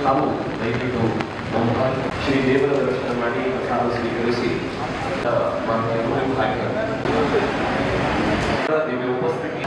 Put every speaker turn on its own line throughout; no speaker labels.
ತಾವು ದಯವಿಟ್ಟು ಶ್ರೀ ದೇವರ ದರ್ಶನ ಮಾಡಿ ಪ್ರಸಾದ ಸ್ವೀಕರಿಸಿ ದಿವ್ಯ ಉಪಸ್ಥಿತಿ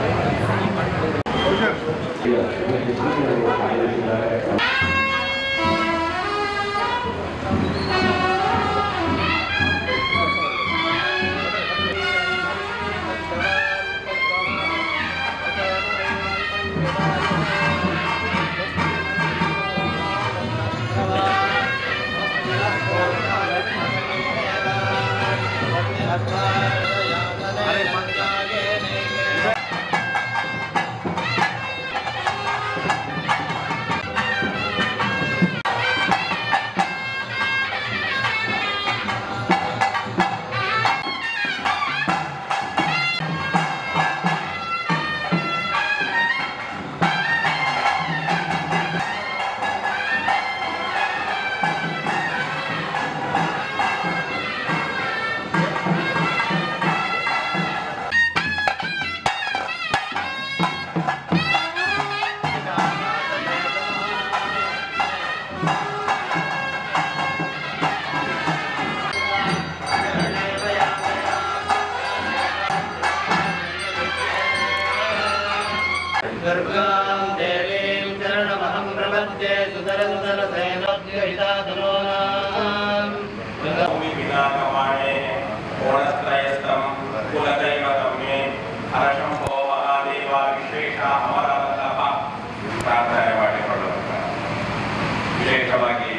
ವಿಶೇಷವಾಗಿ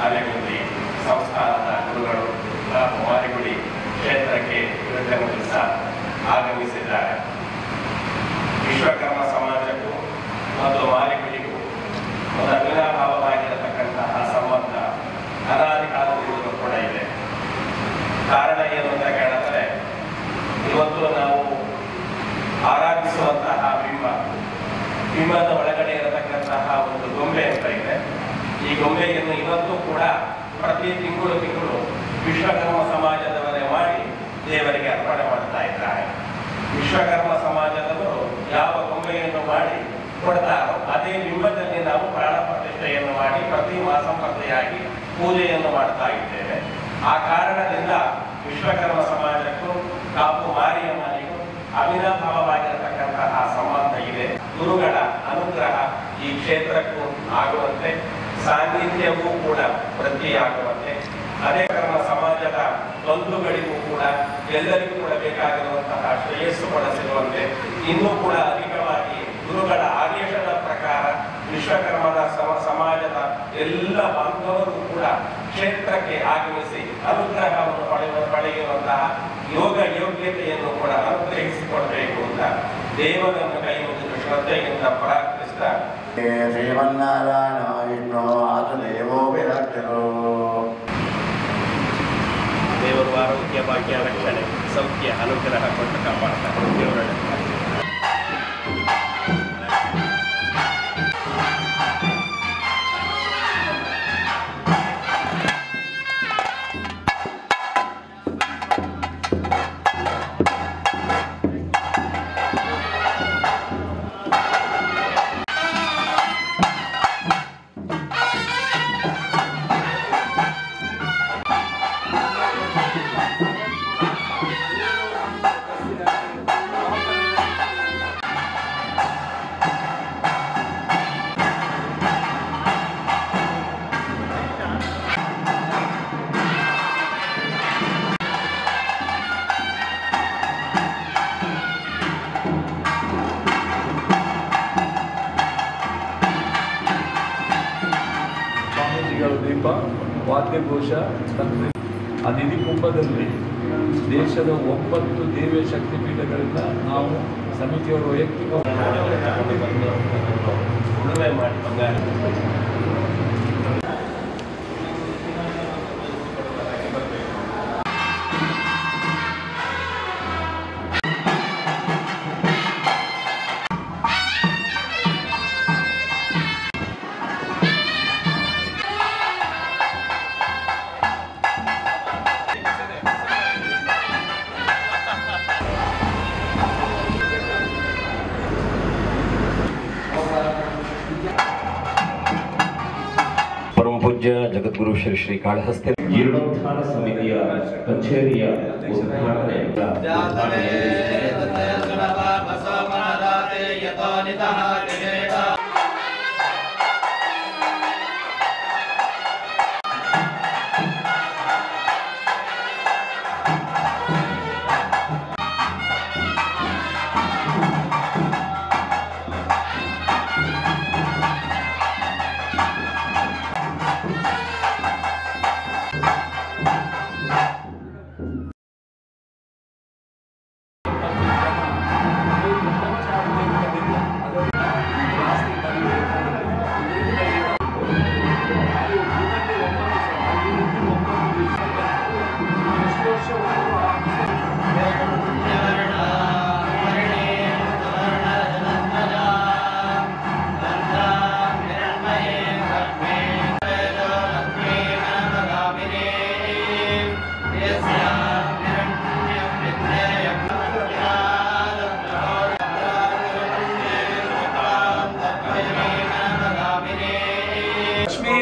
ಆನೆಗುಂದಿ ಸಂಸ್ಥಾನದ ಗುರುಗಳು ಮಾರಿಗುಡಿ ಕ್ಷೇತ್ರಕ್ಕೆ ಇವತ್ತಿನ ದಿವಸ ಆಗಮಿಸಿದ್ದಾರೆ. ವಿಶ್ವಕರ್ಮ ಸಮಾಜಕ್ಕೂ ಮತ್ತು ಮಾರಿಗುಡಿಗೂ ಒಂದು ಅವಿನಾಭಾವವಾಗಿರತಕ್ಕಂತಹ ಸಂಬಂಧ ಅನಾದಿ ಕಾಲದಿಂದಲೂ ಕೂಡ ಇದೆ. ಕಾರಣ ಏನು ಅಂತ ಕೇಳಿದರೆ, ಇವತ್ತು ನಾವು ಆರಾಧಿಸುವಂತಹ ಬಿಂಬದ ಒಳಗಡೆ ಇರತಕ್ಕಂತಹ ಒಂದು ಗೊಂಬೆ ಅಂತ ಇದೆ. ಈ ಗೊಂಬೆಯನ್ನು ಇವತ್ತು ಕೂಡ ಪ್ರತಿ ತಿಂಗಳು ವಿಶ್ವಕರ್ಮ ಸಮಾಜದವರೇ ಮಾಡಿ ದೇವರಿಗೆ ಅರ್ಪಣೆ ಮಾಡ್ತಾ ಇದ್ದಾರೆ. ವಿಶ್ವಕರ್ಮ ಸಮಾಜದವರು ಯಾವ ಗೊಂಬೆಯನ್ನು ಮಾಡಿ ಕೊಡ್ತಾರೋ ಅದೇ ಬಿಂಬದಲ್ಲಿ ನಾವು ಪ್ರಾಣ ಪ್ರತಿಷ್ಠೆಯನ್ನು ಮಾಡಿ ಪ್ರತಿ ಮಾಸಂಪರ್ತೆಯಾಗಿ ಪೂಜೆಯನ್ನು ಮಾಡ್ತಾ ಇದ್ದೇವೆ. ಆ ಕಾರಣದಿಂದ ವಿಶ್ವಕರ್ಮ ಸಮಾಜಕ್ಕೂ ಕಾಪು ಮಾರಿಯಮ್ಮನಿಗೂ ಅವಿನಾಭಾವವಾಗಿರತಕ್ಕಂತಹ ಸಂಬಂಧ ಇದೆ. ಗುರುಗಳ ಅನುಗ್ರಹ ಈ ಕ್ಷೇತ್ರಕ್ಕೂ ಆಗುವಂತೆ, ಸಾನ್ನಿಧ್ಯವೂ ಕೂಡ ವೃದ್ಧಿಯಾಗುವಂತೆ, ಅದೇ ಕರ್ಮ ಸಮಾಜದ ಬಂಧುಗಳಿಗೂ ಕೂಡ ಎಲ್ಲರಿಗೂ ಕೂಡ ಬೇಕಾಗಿರುವಂತಹ ಶ್ರೇಯಸ್ಸು ಕೂಡ ಸಿಗುವಂತೆ, ಇನ್ನೂ ಕೂಡ ಅಧಿಕವಾಗಿ ಗುರುಗಳ ಆದೇಶದ ಪ್ರಕಾರ ವಿಶ್ವಕರ್ಮದ ಸಮಾಜದ ಎಲ್ಲ ಬಾಂಧವರು ಕೂಡ ಕ್ಷೇತ್ರಕ್ಕೆ ಆಗಮಿಸಿ ಅನುಗ್ರಹವನ್ನು ಪಡೆಯುವಂತಹ ಯೋಗ್ಯತೆಯನ್ನು ಕೂಡ ಅನುಗ್ರಹಿಸಿಕೊಡಬೇಕು ಅಂತ ದೇವರನ್ನು ಕೈ ಮುಗಿದು ಶ್ರದ್ಧೆಯಿಂದ ಪ್ರಾರ್ಥಿಸ್ತಾ,
ಶ್ರೀಮನ್ನಾರಾಯಣ ವಿಷ್ಣು ಆತದೇವೋ ವಿರಕ್ಷರು.
ದೇವರು ಆರೋಗ್ಯ ಭಾಗ್ಯ ರಕ್ಷಣೆ ಸೌಖ್ಯ ಅನುಗ್ರಹ ಕೊಟ್ಟು ಕಾಪಾಡ್ತಾರೆ. ದೇವರ
ದೀಪ ವಾದ್ಯಘೋಷ ತಂತ್ರಿ ಆ ನಿಧಿ ಕುಂಭದಲ್ಲಿ ದೇಶದ 9 ದೇವಿಯ ಶಕ್ತಿಪೀಠಗಳಿಂದ ನಾವು ಸಮಿತಿಯವರು ವೈಯಕ್ತಿಕ
ಉಳುಮೆ ಮಾಡಿ ಬಂಗಾರ
ಪೂಜ್ಯ ಜಗದ್ಗುರು ಶ್ರೀ ಶ್ರೀ ಕಾಳಹಸ್ತಿ
ಜೀರ್ಣೋದ್ಧಾರ ಸಮಿತಿಯ ಕಚೇರಿಯ ಉದ್ಘಾಟನೆ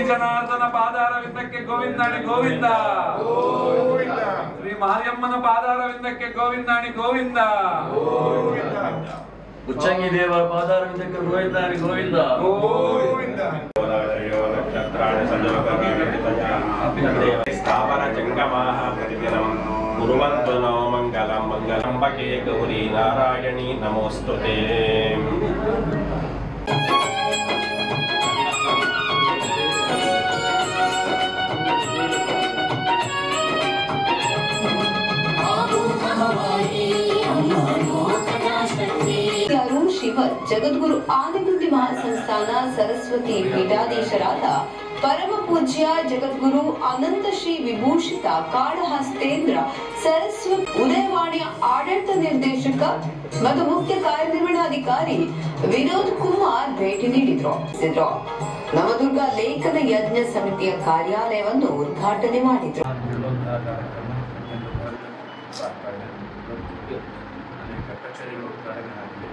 ಜನಾರ್ದನ ಪಾದಾರವಿಂದಕ್ಕೆ ಗೋವಿಂದಾಣಿ ಗೋವಿಂದ, ಶ್ರೀ ಮಾರಿಯಮ್ಮನ ಪಾದಾರವಿಂದಕ್ಕೆ ಗೋವಿಂದಾಣಿ ಗೋವಿಂದ,
ಉಚ್ಚಂಗಿ ದೇವ ಪಾದಾರವಿಂದಕ್ಕೆ ಗೋವಿಂದಾಣಿ ಗೋವಿಂದ
ಸ್ಥಾವರ ಜಂಗಮಾಃ ಪ್ರತಿದಿನಂ ಕುರ್ವಂತು ನೋ ಮಂಗಲಂ ಮಂಗಲಂಬಕೆ ಗೌರಿ ನಾರಾಯಣಿ ನಮೋಸ್ತುತೇ.
ಶ್ರೀಮದ್ ಜಗದ್ಗುರು ಆನೆಗುಂದಿ ಮಹಾಸಂಸ್ಥಾನ ಸರಸ್ವತಿ ಪೀಠಾಧೀಶರಾದ ಪರಮ ಪೂಜ್ಯ ಜಗದ್ಗುರು ಅನಂತ ಶ್ರೀ ವಿಭೂಷಿತ ಕಾಳಹಸ್ತೇಂದ್ರ ಸರಸ್ವತಿ ಉದಯವಾಣಿಯ ಆಡಳಿತ ನಿರ್ದೇಶಕ ಮತ್ತು ಮುಖ್ಯ ಕಾರ್ಯನಿರ್ವಹಣಾಧಿಕಾರಿ ವಿನೋದ್ ಕುಮಾರ್ ಭೇಟಿ ನೀಡಿದ್ರು. ನವದುರ್ಗ ಲೇಖನ ಯಜ್ಞ ಸಮಿತಿಯ ಕಾರ್ಯಾಲಯವನ್ನು ಉದ್ಘಾಟನೆ ಮಾಡಿದ್ರು.
ಕಚೇರಿಗಳು ಉದ್ಘಾಟನೆ ಆಗಿದೆ.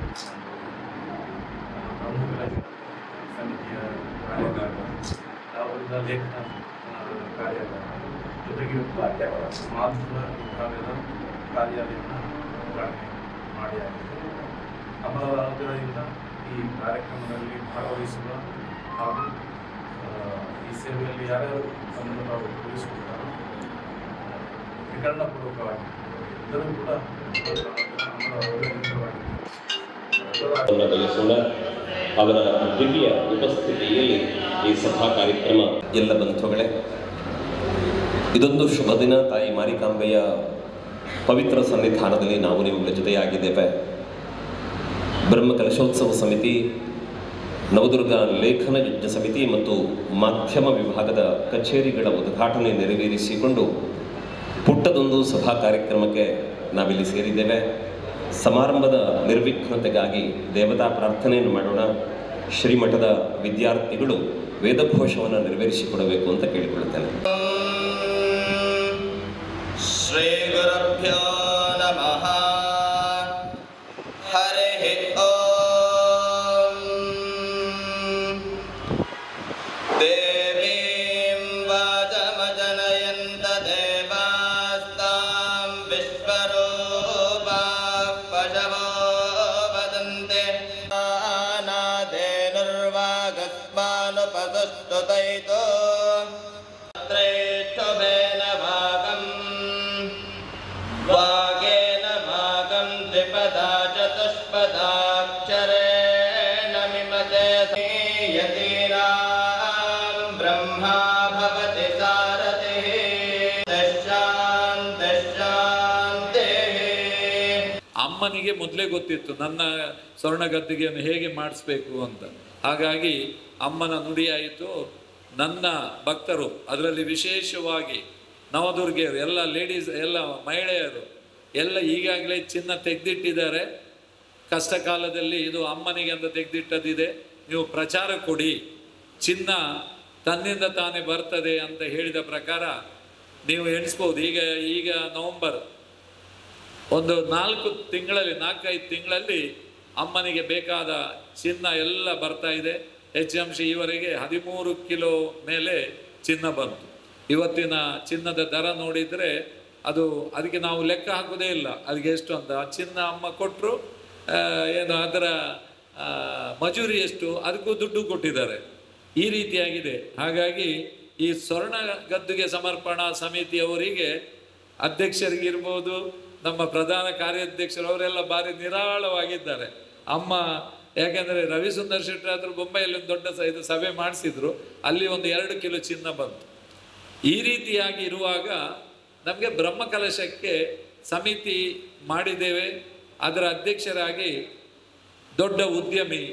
ಸಮಿತಿಯ ಕಾರ್ಯಾಗಾರ, ನವದುರ್ಗ ಲೇಖನ ಕಾರ್ಯಾಗಾರ, ಜೊತೆಗೆ ಮಾತೃ ವಿಭಾಗದ ಕಾರ್ಯಾಲಯವನ್ನು ಉದ್ಘಾಟನೆ ಮಾಡಿಯಾಗಿದೆ. ಅಮ್ಮನವರ ಅನುಗ್ರಹದಿಂದ ಈ ಕಾರ್ಯಕ್ರಮದಲ್ಲಿ ಭಾಗವಹಿಸುವ ಹಾಗೂ ಈ ಸೇವೆಯಲ್ಲಿ ಯಾರ್ಯಾರು ತಮ್ಮನ್ನು ನಾವು ತೊಡಗಿಸಿಕೊಳ್ತಾರೋ ವಿಕರಣಪೂರ್ವಕವಾಗಿ ಎಲ್ಲರೂ ಕೂಡ
ಬಯಸೋಣ. ಅವರ ದಿವ್ಯ ಉಪಸ್ಥಿತಿಯಲ್ಲಿ ಈ ಸಭಾ ಕಾರ್ಯಕ್ರಮ.
ಎಲ್ಲ ಬಂಧುಗಳೇ, ಇದೊಂದು ಶುಭ ದಿನ. ತಾಯಿ ಮಾರಿಕಾಂಬೆಯ ಪವಿತ್ರ ಸನ್ನಿಧಾನದಲ್ಲಿ ನಾವು ನಿಮ್ಮಗಳ ಜೊತೆಯಾಗಿದ್ದೇವೆ. ಬ್ರಹ್ಮ ಕಲಶೋತ್ಸವ ಸಮಿತಿ, ನವದುರ್ಗ ಲೇಖನ ಯಜ್ಞ ಸಮಿತಿ ಮತ್ತು ಮಾಧ್ಯಮ ವಿಭಾಗದ ಕಚೇರಿಗಳ ಉದ್ಘಾಟನೆ ನೆರವೇರಿಸಿಕೊಂಡು ಪುಟ್ಟದೊಂದು ಸಭಾ ಕಾರ್ಯಕ್ರಮಕ್ಕೆ ನಾವಿಲ್ಲಿ ಸೇರಿದ್ದೇವೆ. ಸಮಾರಂಭದ ನಿರ್ವಿಘ್ನತೆಗಾಗಿ ದೇವತಾ ಪ್ರಾರ್ಥನೆಯನ್ನು ಮಾಡೋಣ. ಶ್ರೀಮಠದ ವಿದ್ಯಾರ್ಥಿಗಳು ವೇದಘೋಷವನ್ನು ನೆರವೇರಿಸಿಕೊಡಬೇಕು ಅಂತ ಕೇಳಿಕೊಳ್ಳುತ್ತೇನೆ.
ಶ್ರೀ ಗುರುಭ್ಯೋ ನಮಃ. ಹರಿ ಓಂ. ದೇವೀಂ ವಾಚಮಜನಯಂತ ದೇವಾಸ್ತಾಂ ವಿಶ್ವರೂಪಾಃ ಪಶವೋ ವದಂತೆ. ಅನಾದೇನುರ್ವಾಗಸ್ಮಾನುಪಸುಷ್ಟುತೈತೋ ತ್ರೈಷ್ಠುಬೇನ ಭಾಗಂ ವಾಗೇನ ಭಾಗಂ ದ್ವಿಪದಾ ಚತುಷ್ಪದಾಕ್ಷರೇಣ ಮಿಮತೆ. ಯತೀನಾಂ ಬ್ರಹ್ಮಾ ಭವತಿ ಸಾರಥಿಃ.
ಅಮ್ಮನಿಗೆ ಮೊದಲೇ ಗೊತ್ತಿತ್ತು ನನ್ನ ಸ್ವರ್ಣ ಗದ್ದಿಗೆಯನ್ನು ಹೇಗೆ ಮಾಡಿಸ್ಬೇಕು ಅಂತ. ಹಾಗಾಗಿ ಅಮ್ಮನ ನುಡಿಯಾಯಿತು. ನನ್ನ ಭಕ್ತರು, ಅದರಲ್ಲಿ ವಿಶೇಷವಾಗಿ ನವದುರ್ಗಿಯರು, ಎಲ್ಲ ಲೇಡೀಸ್, ಎಲ್ಲ ಮಹಿಳೆಯರು ಎಲ್ಲ ಈಗಾಗಲೇ ಚಿನ್ನ ತೆಗೆದಿಟ್ಟಿದ್ದಾರೆ. ಕಷ್ಟ ಕಾಲದಲ್ಲಿ ಇದು ಅಮ್ಮನಿಗೆ ಅಂತ ತೆಗೆದಿಟ್ಟದಿದೆ, ನೀವು ಪ್ರಚಾರ ಕೊಡಿ, ಚಿನ್ನ ತನ್ನಿಂದ ತಾನೇ ಬರ್ತದೆ ಅಂತ ಹೇಳಿದ ಪ್ರಕಾರ ನೀವು ಎಣಿಸ್ಬೋದು. ಈಗ ನವಂಬರ್ ಒಂದು 4-5 ತಿಂಗಳಲ್ಲಿ ಅಮ್ಮನಿಗೆ ಬೇಕಾದ ಚಿನ್ನ ಎಲ್ಲ ಬರ್ತಾ ಇದೆ. HMC ಈವರೆಗೆ 13 ಕಿಲೋ ಮೇಲೆ ಚಿನ್ನ ಬಂತು. ಇವತ್ತಿನ ಚಿನ್ನದ ದರ ನೋಡಿದರೆ ಅದಕ್ಕೆ ನಾವು ಲೆಕ್ಕ ಹಾಕೋದೇ ಇಲ್ಲ, ಅದಕ್ಕೆ ಎಷ್ಟು ಅಂತ. ಚಿನ್ನ ಅಮ್ಮ ಕೊಟ್ಟರು, ಏನು ಅದರ ಮಜೂರಿ ಎಷ್ಟು, ಅದಕ್ಕೂ ದುಡ್ಡು ಕೊಟ್ಟಿದ್ದಾರೆ. ಈ ರೀತಿಯಾಗಿದೆ. ಹಾಗಾಗಿ ಈ ಸ್ವರ್ಣ ಗದ್ದುಗೆ ಸಮರ್ಪಣಾ ಸಮಿತಿಯವರಿಗೆ, ಅಧ್ಯಕ್ಷರಿಗಿರ್ಬೋದು, ನಮ್ಮ ಪ್ರಧಾನ ಕಾರ್ಯಾಧ್ಯಕ್ಷರು, ಅವರೆಲ್ಲ ಭಾರಿ ನಿರಾಳವಾಗಿದ್ದಾರೆ. ಅಮ್ಮ ಯಾಕೆಂದರೆ ರವಿಸುಂದರ್ ಶೆಟ್ಟರಾದರು ಬೊಂಬೈಯಲ್ಲಿ ಒಂದು ದೊಡ್ಡ ಸಭೆ ಮಾಡಿಸಿದ್ರು, ಅಲ್ಲಿ ಒಂದು 2 ಕಿಲೋ ಚಿನ್ನ ಬಂತು. ಈ ರೀತಿಯಾಗಿ ಇರುವಾಗ ನಮಗೆ ಬ್ರಹ್ಮಕಲಶಕ್ಕೆ ಸಮಿತಿ ಮಾಡಿದ್ದೇವೆ. ಅದರ ಅಧ್ಯಕ್ಷರಾಗಿ ದೊಡ್ಡ ಉದ್ಯಮಿ,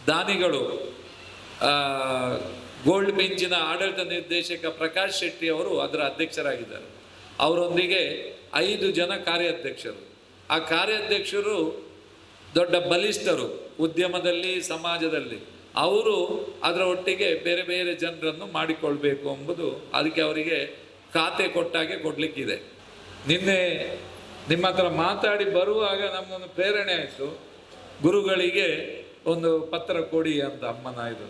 ದಾನಿಗಳು, ಗೋಲ್ಡ್ ಬೆಂಚಿನ ಆಡಳಿತ ನಿರ್ದೇಶಕ ಪ್ರಕಾಶ್ ಶೆಟ್ಟಿ ಅವರು ಅದರ ಅಧ್ಯಕ್ಷರಾಗಿದ್ದಾರೆ. ಅವರೊಂದಿಗೆ 5 ಜನ ಕಾರ್ಯಾಧ್ಯಕ್ಷರು. ಆ ಕಾರ್ಯಾಧ್ಯಕ್ಷರು ದೊಡ್ಡ ಬಲಿಷ್ಠರು ಉದ್ಯಮದಲ್ಲಿ, ಸಮಾಜದಲ್ಲಿ. ಅವರು ಅದರ ಒಟ್ಟಿಗೆ ಬೇರೆ ಬೇರೆ ಜನರನ್ನು ಮಾಡಿಕೊಳ್ಬೇಕು ಎಂಬುದು, ಅದಕ್ಕೆ ಅವರಿಗೆ ಖಾತೆ ಕೊಟ್ಟಾಗೆ ಕೊಡಲಿಕ್ಕಿದೆ. ನಿನ್ನೆ ನಿಮ್ಮ ಹತ್ರ ಮಾತಾಡಿ ಬರುವಾಗ ನಮಗೊಂದು ಪ್ರೇರಣೆ ಆಯಿತು, ಗುರುಗಳಿಗೆ ಒಂದು ಪತ್ರ ಕೊಡಿ ಅಂತ ಅಮ್ಮನ ಇದು.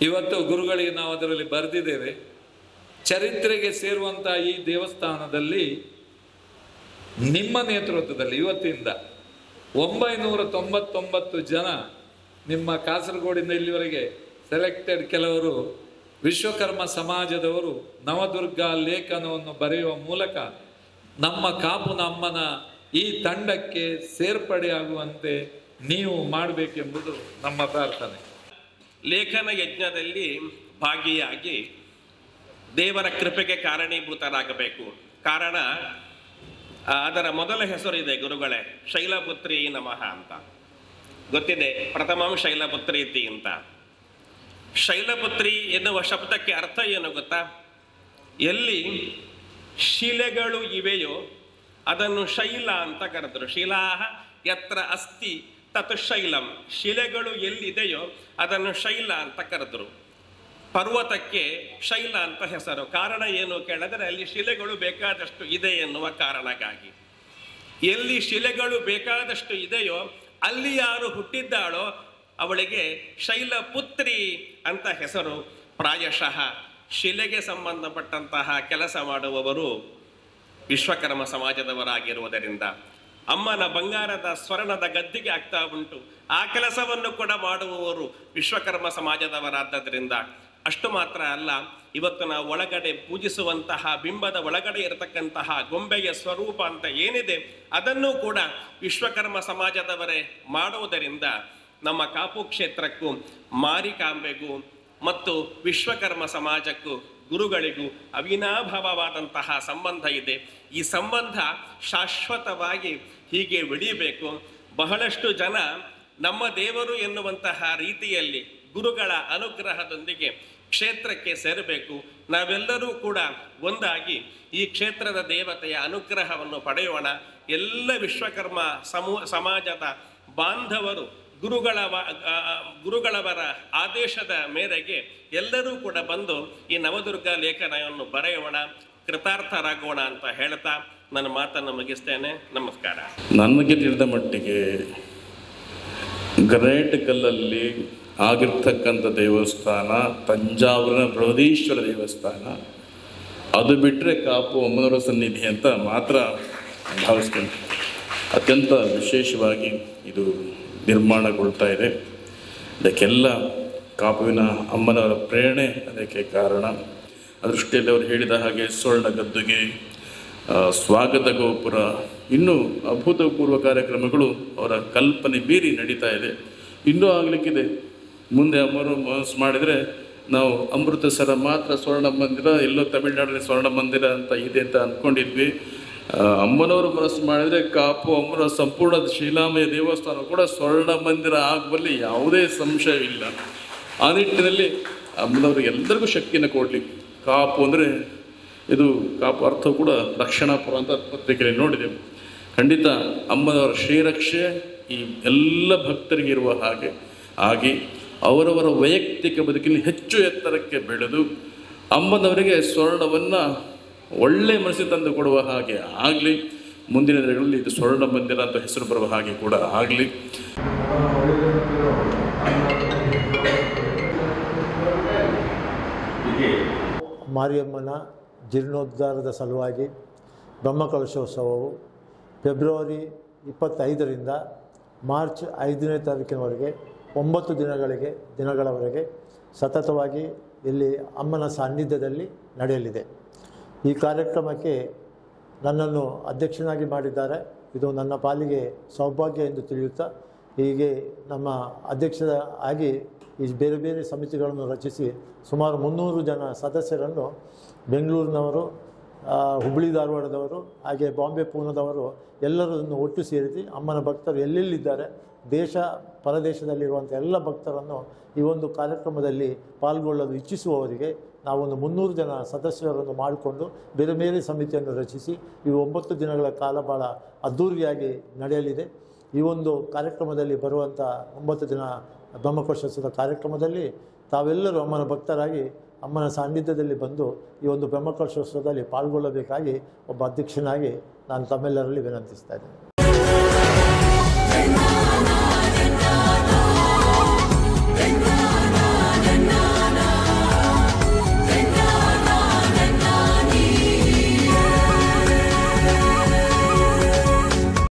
ಇವತ್ತು ಗುರುಗಳಿಗೆ ನಾವು ಅದರಲ್ಲಿ ಬರೆದಿದ್ದೇವೆ. ಚರಿತ್ರೆಗೆ ಸೇರುವಂಥ ಈ ದೇವಸ್ಥಾನದಲ್ಲಿ ನಿಮ್ಮ ನೇತೃತ್ವದಲ್ಲಿ ಇವತ್ತಿಂದ 999 ಜನ, ನಿಮ್ಮ ಕಾಸರಗೋಡಿಂದ ಇಲ್ಲಿವರೆಗೆ ಸೆಲೆಕ್ಟೆಡ್ ಕೆಲವರು ವಿಶ್ವಕರ್ಮ ಸಮಾಜದವರು ನವದುರ್ಗಾ ಲೇಖನವನ್ನು ಬರೆಯುವ ಮೂಲಕ ನಮ್ಮ ಕಾಪುನ ಅಮ್ಮನ ಈ ತಂಡಕ್ಕೆ ಸೇರ್ಪಡೆಯಾಗುವಂತೆ ನೀವು ಮಾಡಬೇಕೆಂಬುದು ನಮ್ಮ ಪ್ರಾರ್ಥನೆ.
ಲೇಖನ ಯಜ್ಞದಲ್ಲಿ ಭಾಗಿಯಾಗಿ ದೇವರ ಕೃಪೆಗೆ ಕಾರಣೀಭೂತರಾಗಬೇಕು. ಕಾರಣ ಅದರ ಮೊದಲ ಹೆಸರು ಇದೆ ಗುರುಗಳೇ, ಶೈಲಪುತ್ರಿ ನಮಃ ಅಂತ ಗೊತ್ತಿದೆ. ಪ್ರಥಮಂ ಶೈಲಪುತ್ರಿ ಇತಿ ಅಂತ. ಶೈಲಪುತ್ರಿ ಎನ್ನುವ ಶಬ್ದಕ್ಕೆ ಅರ್ಥ ಏನು ಗೊತ್ತಾ? ಎಲ್ಲಿ ಶಿಲೆಗಳು ಇವೆಯೋ ಅದನ್ನು ಶೈಲ ಅಂತ ಕರೆದರು. ಶಿಲಾಹ ಯತ್ರ ಅಸ್ತಿ ತತ್ ಶೈಲಂ. ಶಿಲೆಗಳು ಎಲ್ಲಿದೆಯೋ ಅದನ್ನು ಶೈಲ ಅಂತ ಕರೆದರು. ಪರ್ವತಕ್ಕೆ ಶೈಲ ಅಂತ ಹೆಸರು. ಕಾರಣ ಏನು ಕೇಳಿದರೆ, ಅಲ್ಲಿ ಶಿಲೆಗಳು ಬೇಕಾದಷ್ಟು ಇದೆ ಎನ್ನುವ ಕಾರಣಕ್ಕಾಗಿ. ಎಲ್ಲಿ ಶಿಲೆಗಳು ಬೇಕಾದಷ್ಟು ಇದೆಯೋ ಅಲ್ಲಿ ಯಾರು ಹುಟ್ಟಿದ್ದಾಳೋ ಅವಳಿಗೆ ಶೈಲಪುತ್ರಿ ಅಂತ ಹೆಸರು. ಪ್ರಾಯಶಃ ಶಿಲೆಗೆ ಸಂಬಂಧಪಟ್ಟಂತಹ ಕೆಲಸ ಮಾಡುವವರು ವಿಶ್ವಕರ್ಮ ಸಮಾಜದವರಾಗಿರುವುದರಿಂದ ಅಮ್ಮನ ಬಂಗಾರದ ಸ್ವರ್ಣದ ಗದ್ದಿಗೆ ಆಗ್ತಾ ಉಂಟು. ಆ ಕೆಲಸವನ್ನು ಕೂಡ ಮಾಡುವವರು ವಿಶ್ವಕರ್ಮ ಸಮಾಜದವರಾದ್ದರಿಂದ. ಅಷ್ಟು ಮಾತ್ರ ಅಲ್ಲ, ಇವತ್ತು ನಾವು ಒಳಗಡೆ ಪೂಜಿಸುವಂತಹ ಬಿಂಬದ ಒಳಗಡೆ ಇರತಕ್ಕಂತಹ ಗೊಂಬೆಯ ಸ್ವರೂಪ ಅಂತ ಏನಿದೆ ಅದನ್ನು ಕೂಡ ವಿಶ್ವಕರ್ಮ ಸಮಾಜದವರೇ ಮಾಡುವುದರಿಂದ ನಮ್ಮ ಕಾಪು ಕ್ಷೇತ್ರಕ್ಕೂ ಮಾರಿಕಾಂಬೆಗೂ ಮತ್ತು ವಿಶ್ವಕರ್ಮ ಸಮಾಜಕ್ಕೂ ಗುರುಗಳಿಗೂ ಅವಿನಾಭಾವವಾದಂತಹ ಸಂಬಂಧ ಇದೆ. ಈ ಸಂಬಂಧ ಶಾಶ್ವತವಾಗಿ ಹೀಗೆ ಬೆಳೆಯಬೇಕು. ಬಹಳಷ್ಟು ಜನ ನಮ್ಮ ದೇವರು ಎನ್ನುವಂತಹ ರೀತಿಯಲ್ಲಿ ಗುರುಗಳ ಅನುಗ್ರಹದೊಂದಿಗೆ ಕ್ಷೇತ್ರಕ್ಕೆ ಸೇರಬೇಕು. ನಾವೆಲ್ಲರೂ ಕೂಡ ಒಂದಾಗಿ ಈ ಕ್ಷೇತ್ರದ ದೇವತೆಯ ಅನುಗ್ರಹವನ್ನು ಪಡೆಯೋಣ. ಎಲ್ಲ ವಿಶ್ವಕರ್ಮ ಸಮಾಜದ ಬಾಂಧವರು ಗುರುಗಳವರ ಆದೇಶದ ಮೇರೆಗೆ ಎಲ್ಲರೂ ಕೂಡ ಬಂದು ಈ ನವದುರ್ಗ ಲೇಖನವನ್ನು ಬರೆಯೋಣ, ಕೃತಾರ್ಥರಾಗೋಣ ಅಂತ ಹೇಳ್ತಾ ನನ್ನ ಮಾತನ್ನು ಮುಗಿಸ್ತೇನೆ. ನಮಸ್ಕಾರ.
ನನಗೆ ತಿಳಿದ ಮಟ್ಟಿಗೆ ಗ್ರೇಟ್ ಕಲ್ಲಲ್ಲಿ ಆಗಿರ್ತಕ್ಕಂಥ ದೇವಸ್ಥಾನ ತಂಜಾವೂರಿನ ಬೃಹದೀಶ್ವರ ದೇವಸ್ಥಾನ. ಅದು ಬಿಟ್ಟರೆ ಕಾಪು ಅಮ್ಮನವರ ಸನ್ನಿಧಿ ಅಂತ ಮಾತ್ರ ಭಾವಿಸ್ತೀನಿ. ಅತ್ಯಂತ ವಿಶೇಷವಾಗಿ ಇದು ನಿರ್ಮಾಣಗೊಳ್ತಾ ಇದೆ. ಇದಕ್ಕೆಲ್ಲ ಕಾಪುವಿನ ಅಮ್ಮನವರ ಪ್ರೇರಣೆ ಅದಕ್ಕೆ ಕಾರಣ. ಆ ದೃಷ್ಟಿಯಲ್ಲಿ ಅವರು ಹೇಳಿದ ಹಾಗೆ ಸ್ವರ್ಣ ಗದ್ದುಗೆ, ಸ್ವಾಗತ ಗೋಪುರ, ಇನ್ನೂ ಅಭೂತಪೂರ್ವ ಕಾರ್ಯಕ್ರಮಗಳು ಅವರ ಕಲ್ಪನೆ ಮೀರಿ ನಡೀತಾ ಇದೆ. ಇನ್ನೂ ಆಗಲಿಕ್ಕಿದೆ. ಮುಂದೆ ಅಮ್ಮರು ಮನಸ್ಸು ಮಾಡಿದರೆ ನಾವು ಅಮೃತಸರ ಮಾತ್ರ ಸ್ವರ್ಣ ಮಂದಿರ, ಎಲ್ಲೋ ತಮಿಳುನಾಡಿನ ಸ್ವರ್ಣ ಮಂದಿರ ಅಂತ ಇದೆ ಅಂತ ಅಂದ್ಕೊಂಡಿದ್ವಿ. ಅಮ್ಮನವರು ಮನಸ್ಸು ಮಾಡಿದರೆ ಕಾಪು ಅಮ್ಮನ ಸಂಪೂರ್ಣ ಶೀಲಾಮಯ ದೇವಸ್ಥಾನ ಕೂಡ ಸ್ವರ್ಣ ಮಂದಿರ ಆಗುವಲ್ಲಿ ಯಾವುದೇ ಸಂಶಯವಿಲ್ಲ. ಆ ನಿಟ್ಟಿನಲ್ಲಿ ಅಮ್ಮನವ್ರಿಗೆ ಎಲ್ಲರಿಗೂ ಶಕ್ತಿಯನ್ನು ಕೊಡಲಿ. ಕಾಪು ಅಂದರೆ ಇದು ಕಾಪು ಅರ್ಥ ಕೂಡ ರಕ್ಷಣಾಪುರ ಅಂತ ಪತ್ರಿಕೆಯಲ್ಲಿ ನೋಡಿದೆವು. ಖಂಡಿತ ಅಮ್ಮನವರ ಶ್ರೀರಕ್ಷೆ ಈ ಎಲ್ಲ ಭಕ್ತರಿಗೆ ಇರುವ ಹಾಗೆ ಅವರವರ ವೈಯಕ್ತಿಕ ಬದುಕಿನಲ್ಲಿ ಹೆಚ್ಚು ಎತ್ತರಕ್ಕೆ ಬೆಳೆದು ಅಮ್ಮನವರಿಗೆ ಸ್ವರ್ಣವನ್ನು ಒಳ್ಳೆಯ ಮನಸ್ಸಿಗೆ ತಂದು ಕೊಡುವ ಹಾಗೆ ಆಗಲಿ. ಮುಂದಿನ ದಿನಗಳಲ್ಲಿ ಇದು ಸ್ವರ್ಣ ಮಂದಿರ ಅಂತ ಹೆಸರು ಬರುವ ಹಾಗೆ ಕೂಡ ಆಗಲಿ.
ಮಾರಿಯಮ್ಮನ ಜೀರ್ಣೋದ್ಧಾರದ ಸಲುವಾಗಿ ಬ್ರಹ್ಮಕಲಶೋತ್ಸವವು ಫೆಬ್ರವರಿ 25ರಿಂದ ಮಾರ್ಚ್ 5ನೇ ತಾರೀಕಿನವರೆಗೆ 9 ದಿನಗಳವರೆಗೆ ಸತತವಾಗಿ ಇಲ್ಲಿ ಅಮ್ಮನ ಸಾನ್ನಿಧ್ಯದಲ್ಲಿ ನಡೆಯಲಿದೆ. ಈ ಕಾರ್ಯಕ್ರಮಕ್ಕೆ ನನ್ನನ್ನು ಅಧ್ಯಕ್ಷನಾಗಿ ಮಾಡಿದ್ದಾರೆ. ಇದು ನನ್ನ ಪಾಲಿಗೆ ಸೌಭಾಗ್ಯ ಎಂದು ತಿಳಿಯುತ್ತಾ ಹೀಗೆ ನಮ್ಮ ಅಧ್ಯಕ್ಷರ ಆಗಿ ಈ ಬೇರೆ ಬೇರೆ ಸಮಿತಿಗಳನ್ನು ರಚಿಸಿ ಸುಮಾರು 300 ಜನ ಸದಸ್ಯರನ್ನು ಬೆಂಗಳೂರಿನವರು, ಹುಬ್ಬಳ್ಳಿ ಧಾರವಾಡದವರು, ಹಾಗೆ ಬಾಂಬೆ ಪೂನಾದವರು ಎಲ್ಲರನ್ನು ಒಟ್ಟು ಸೇರಿಸಿ ಅಮ್ಮನ ಭಕ್ತರು ಎಲ್ಲೆಲ್ಲಿದ್ದಾರೆ ದೇಶ ಪರದೇಶದಲ್ಲಿರುವಂಥ ಎಲ್ಲ ಭಕ್ತರನ್ನು ಈ ಒಂದು ಕಾರ್ಯಕ್ರಮದಲ್ಲಿ ಪಾಲ್ಗೊಳ್ಳಲು ಇಚ್ಛಿಸುವವರಿಗೆ ನಾವೊಂದು 300 ಜನ ಸದಸ್ಯರನ್ನು ಮಾಡಿಕೊಂಡು ಬೇರೆ ಬೇರೆ ಸಮಿತಿಯನ್ನು ರಚಿಸಿ ಈ 9 ದಿನಗಳ ಕಾಲ ಭಾಳ ಅದ್ಧೂರಿಯಾಗಿ ನಡೆಯಲಿದೆ. ಈ ಒಂದು ಕಾರ್ಯಕ್ರಮದಲ್ಲಿ ಬರುವಂಥ 9 ದಿನ ಬ್ರಹ್ಮಕಲಶೋತ್ಸವದ ಕಾರ್ಯಕ್ರಮದಲ್ಲಿ ತಾವೆಲ್ಲರೂ ಅಮ್ಮನ ಭಕ್ತರಾಗಿ ಅಮ್ಮನ ಸಾನ್ನಿಧ್ಯದಲ್ಲಿ ಬಂದು ಈ ಒಂದು ಬ್ರಹ್ಮಕಲಶೋತ್ಸವದಲ್ಲಿ ಪಾಲ್ಗೊಳ್ಳಬೇಕಾಗಿ ಒಬ್ಬ ಅಧ್ಯಕ್ಷನಾಗಿ ನಾನು ತಮ್ಮೆಲ್ಲರಲ್ಲಿ ವಿನಂತಿಸ್ತಾ ಇದ್ದೇನೆ.